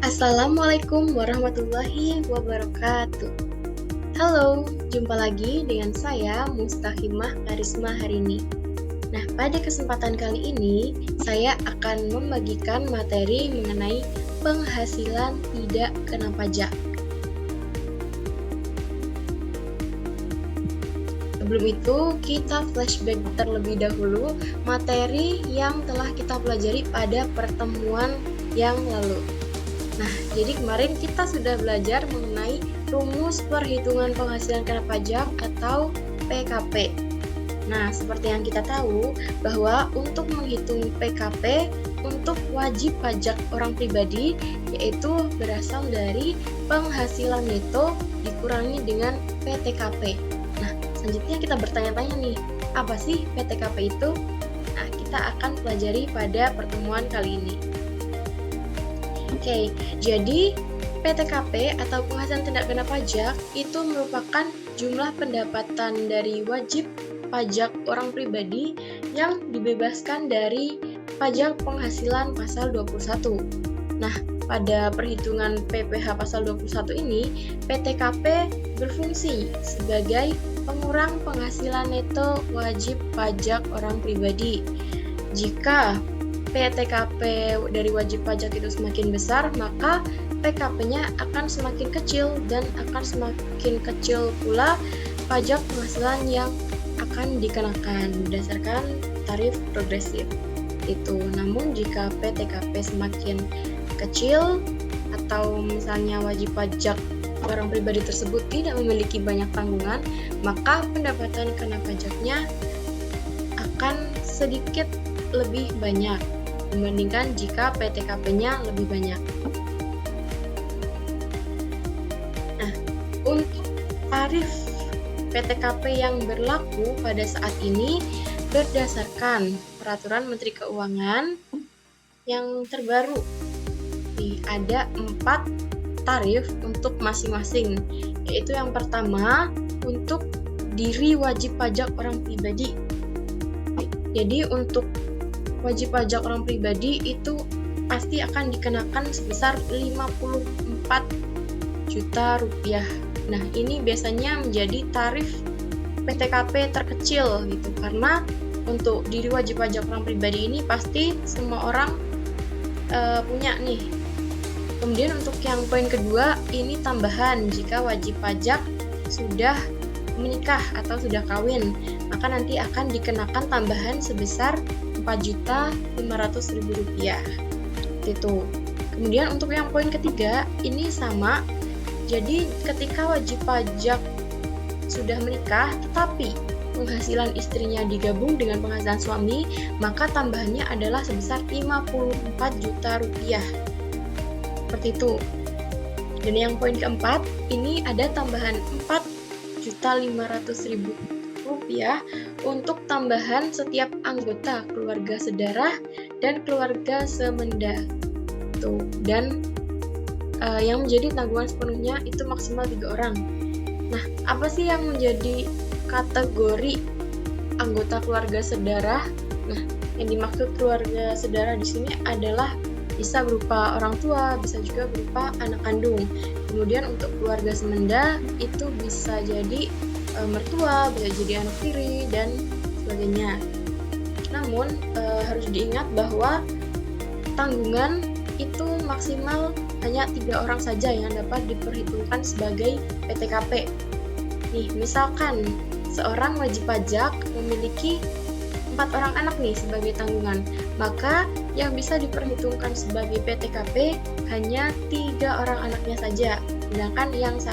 Assalamualaikum warahmatullahi wabarakatuh. Halo, jumpa lagi dengan saya Mustahimah Karisma hari ini. Nah, pada kesempatan kali ini saya akan membagikan materi mengenai penghasilan tidak kena pajak. Sebelum itu, kita flashback terlebih dahulu materi yang telah kita pelajari pada pertemuan yang lalu. Nah, jadi kemarin kita sudah belajar mengenai rumus perhitungan penghasilan kena pajak atau PKP. Nah, seperti yang kita tahu bahwa untuk menghitung PKP untuk wajib pajak orang pribadi yaitu berasal dari penghasilan neto dikurangi dengan PTKP. Nah, selanjutnya kita bertanya-tanya nih, apa sih PTKP itu? Nah, kita akan pelajari pada pertemuan kali ini. Oke, jadi PTKP atau penghasilan tidak kena pajak itu merupakan jumlah pendapatan dari wajib pajak orang pribadi yang dibebaskan dari pajak penghasilan pasal 21. Nah, pada perhitungan PPh pasal 21 ini, PTKP berfungsi sebagai pengurang penghasilan neto wajib pajak orang pribadi. Jika PTKP dari wajib pajak itu semakin besar, maka PKP-nya akan semakin kecil dan akan semakin kecil pula pajak penghasilan yang akan dikenakan berdasarkan tarif progresif. Itu. Namun jika PTKP semakin kecil atau misalnya wajib pajak orang pribadi tersebut tidak memiliki banyak tanggungan, maka pendapatan kena pajaknya akan sedikit lebih banyak dibandingkan jika PTKP-nya lebih banyak. Nah, untuk tarif PTKP yang berlaku pada saat ini berdasarkan Peraturan Menteri Keuangan yang terbaru. Ada 4 tarif untuk masing-masing, yaitu yang pertama untuk diri wajib pajak orang pribadi. Jadi untuk wajib pajak orang pribadi itu pasti akan dikenakan sebesar 54 juta rupiah. Nah, ini biasanya menjadi tarif PTKP terkecil gitu, karena untuk diri wajib pajak orang pribadi ini pasti semua orang punya nih. Kemudian untuk yang poin kedua, ini tambahan jika wajib pajak sudah menikah atau sudah kawin, maka nanti akan dikenakan tambahan sebesar Rp4.500.000 gitu. Kemudian untuk yang poin ketiga ini sama. Jadi ketika wajib pajak sudah menikah tetapi penghasilan istrinya digabung dengan penghasilan suami, maka tambahannya adalah sebesar Rp54 juta. Seperti itu. Dan yang poin keempat, ini ada tambahan Rp4.500.000 untuk tambahan setiap anggota keluarga sedarah dan keluarga semenda. Dan yang menjadi tanggungan sepenuhnya itu maksimal 3 orang. Nah, apa sih yang menjadi kategori anggota keluarga sedarah? Nah, yang dimaksud keluarga sedarah di sini adalah bisa berupa orang tua, bisa juga berupa anak kandung. Kemudian untuk keluarga semenda itu bisa jadi mertua, bisa jadi anak tiri, dan sebagainya. Namun harus diingat bahwa tanggungan itu maksimal hanya 3 orang saja yang dapat diperhitungkan sebagai PTKP. Nih, misalkan seorang wajib pajak memiliki 4 orang anak nih sebagai tanggungan, maka yang bisa diperhitungkan sebagai PTKP hanya 3 orang anaknya saja, sedangkan yang 1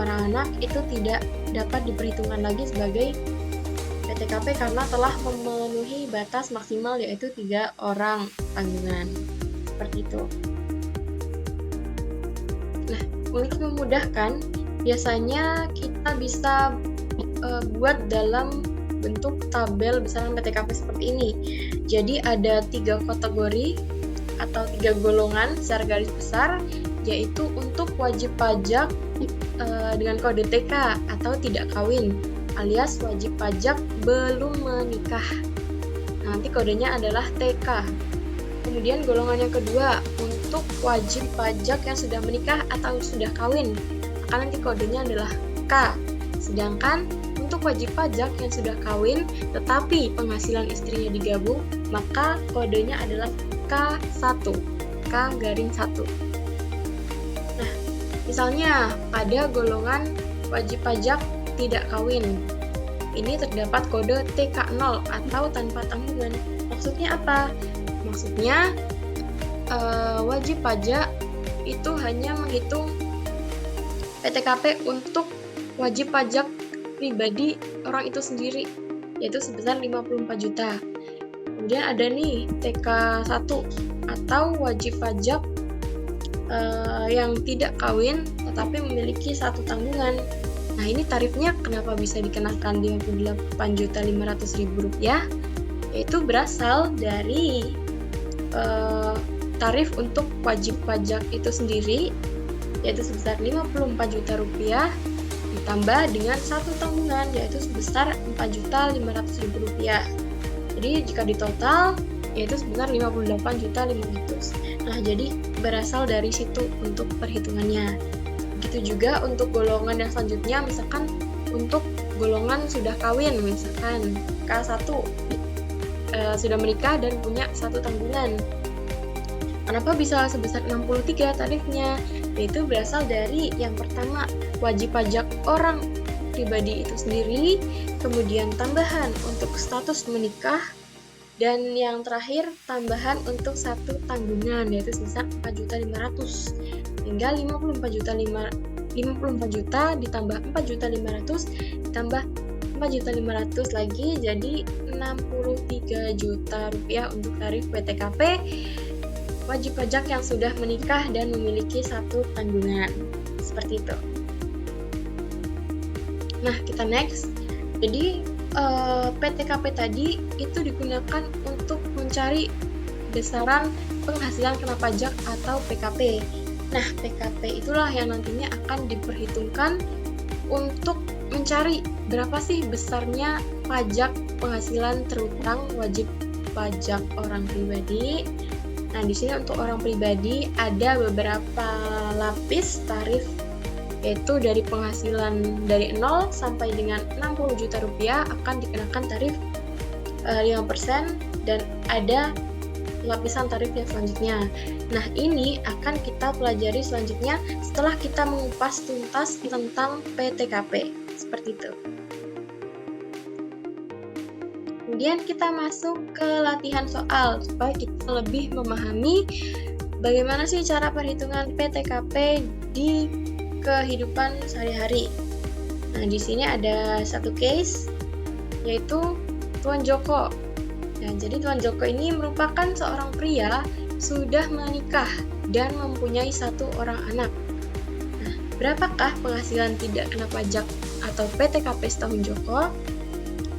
orang anak itu tidak dapat diperhitungkan lagi sebagai PTKP karena telah memenuhi batas maksimal yaitu 3 orang tanggungan. Seperti itu. Nah, untuk memudahkan, biasanya kita bisa buat dalam bentuk tabel besaran PTKP seperti ini. Jadi ada 3 kategori atau 3 golongan secara garis besar, yaitu untuk wajib pajak dengan kode TK atau tidak kawin, alias wajib pajak belum menikah. Nanti kodenya adalah TK. Kemudian golongan yang kedua untuk wajib pajak yang sudah menikah atau sudah kawin, maka nanti kodenya adalah K. Sedangkan untuk wajib pajak yang sudah kawin tetapi penghasilan istrinya digabung, maka kodenya adalah K1. K-1. Nah, misalnya pada golongan wajib pajak tidak kawin, ini terdapat kode TK0 atau tanpa tanggungan. Maksudnya apa? Maksudnya wajib pajak itu hanya menghitung PTKP untuk wajib pajak pribadi orang itu sendiri, yaitu sebesar 54 juta. Kemudian ada nih TK1 atau wajib pajak yang tidak kawin tetapi memiliki satu tanggungan. Nah, ini tarifnya kenapa bisa dikenakan Rp58.500.000? Yaitu berasal dari tarif untuk wajib pajak itu sendiri, yaitu sebesar Rp54 juta ditambah dengan satu tanggungan, yaitu sebesar Rp4.500.000. Jadi jika ditotal, yaitu sebesar Rp58.500.000. Nah, jadi berasal dari situ untuk perhitungannya. Begitu juga untuk golongan yang selanjutnya, misalkan untuk golongan sudah kawin, misalkan K1 sudah menikah dan punya satu tanggungan. Kenapa bisa sebesar 63 tarifnya? Yaitu berasal dari yang pertama, wajib pajak orang pribadi itu sendiri, kemudian tambahan untuk status menikah, dan yang terakhir tambahan untuk satu tanggungan, yaitu sebesar 4.500.000. Hingga 54 juta ditambah 4.500 ditambah 4.500 lagi, jadi 63 juta rupiah untuk tarif PTKP wajib pajak yang sudah menikah dan memiliki satu tanggungan. Seperti itu. Nah, kita next. Jadi PTKP tadi itu digunakan untuk mencari besaran penghasilan kena pajak atau PKP. Nah, PKP itulah yang nantinya akan diperhitungkan untuk mencari berapa sih besarnya pajak penghasilan terutang wajib pajak orang pribadi. Nah, di sini untuk orang pribadi ada beberapa lapis tarif, yaitu dari penghasilan dari 0 sampai dengan 60 juta rupiah akan dikenakan tarif 5%, dan ada lapisan tarif yang selanjutnya. Nah, ini akan kita pelajari selanjutnya setelah kita mengupas tuntas tentang PTKP. Seperti itu. Kemudian kita masuk ke latihan soal supaya kita lebih memahami bagaimana sih cara perhitungan PTKP di kehidupan sehari-hari. Nah, di sini ada satu case, yaitu Tuan Joko. Nah, jadi Tuan Joko ini merupakan seorang pria sudah menikah dan mempunyai satu orang anak. Nah, berapakah penghasilan tidak kena pajak atau PTKP setahun Joko?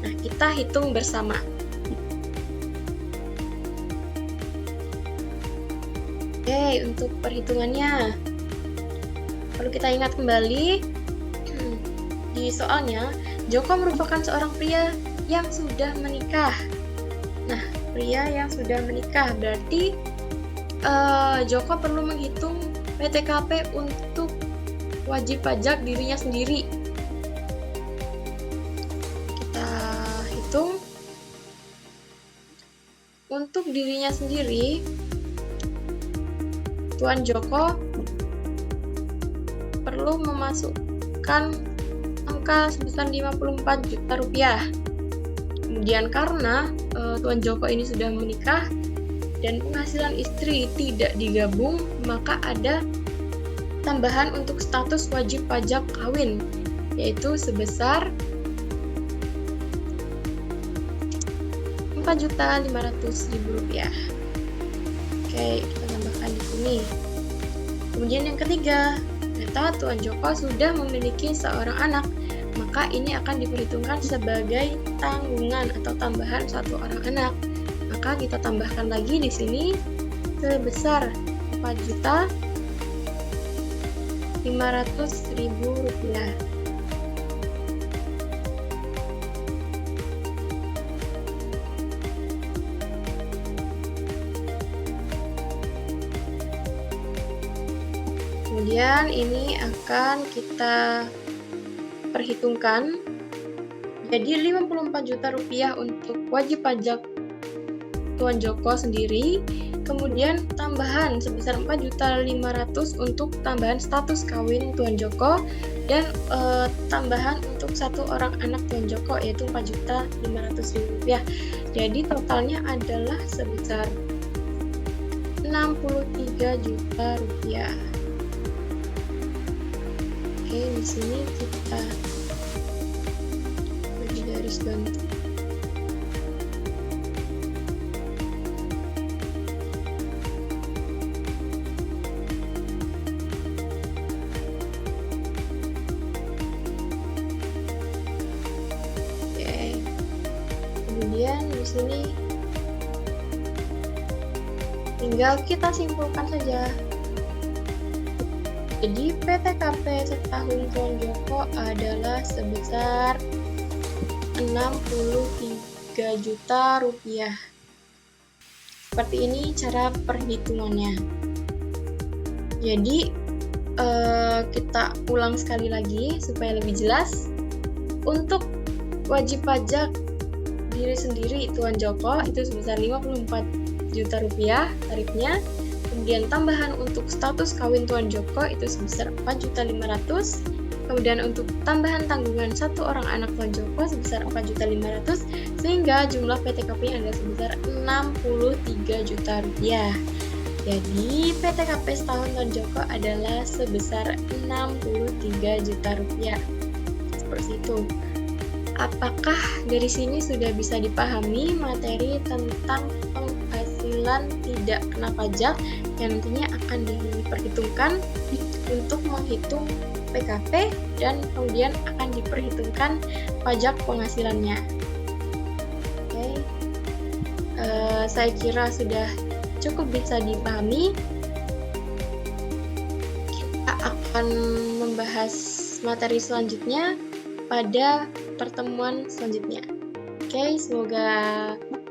Nah, kita hitung bersama. Oke, untuk perhitungannya perlu kita ingat kembali di soalnya, Joko merupakan seorang pria yang sudah menikah. Nah, pria yang sudah menikah berarti Joko perlu menghitung PTKP untuk wajib pajak dirinya sendiri. Kita hitung untuk dirinya sendiri. Tuan Joko perlu memasukkan angka sebesar 54 juta rupiah. Kemudian karena Tuan Joko ini sudah menikah dan penghasilan istri tidak digabung, maka ada tambahan untuk status wajib pajak kawin, yaitu sebesar Rp4.500.000. Oke, kita tambahkan di sini. Kemudian yang ketiga, ternyata Tuan Joko sudah memiliki seorang anak, maka ini akan diperhitungkan sebagai tanggungan atau tambahan satu orang anak. Maka kita tambahkan lagi di sini sebesar Rp4.500.000. Kemudian ini akan kita perhitungkan. Jadi 54 juta rupiah untuk wajib pajak Tuan Joko sendiri, kemudian tambahan sebesar 4.500.000 untuk tambahan status kawin Tuan Joko, dan tambahan untuk satu orang anak Tuan Joko yaitu 4.500.000 rupiah. Jadi totalnya adalah sebesar 63 juta rupiah. Oke, di sini kita beri garis bantu. Kemudian di sini tinggal kita simpulkan saja. Jadi PTKP setahun Tuan Joko adalah sebesar 63 juta rupiah. Seperti ini cara perhitungannya. Jadi kita ulang sekali lagi supaya lebih jelas. Untuk wajib pajak diri sendiri Tuan Joko itu sebesar 54 juta rupiah tarifnya. Kemudian tambahan untuk status kawin Tuan Joko itu sebesar 4.500.000. Kemudian untuk tambahan tanggungan satu orang anak Tuan Joko sebesar 4.500.000, sehingga jumlah PTKP adalah sebesar 63 juta rupiah. Jadi PTKP setahun Tuan Joko adalah sebesar 63 juta rupiah. Seperti itu. Apakah dari sini sudah bisa dipahami materi tentang penghasilan tidak kena pajak yang nantinya akan diperhitungkan untuk menghitung PKP dan kemudian akan diperhitungkan pajak penghasilannya? Oke. Saya kira sudah cukup bisa dipahami. Kita akan membahas materi selanjutnya pada pertemuan selanjutnya. Oke, semoga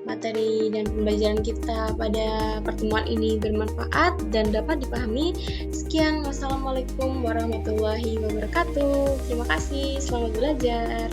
materi dan pembelajaran kita pada pertemuan ini bermanfaat dan dapat dipahami. Sekian, wassalamualaikum warahmatullahi wabarakatuh. Terima kasih, selamat belajar.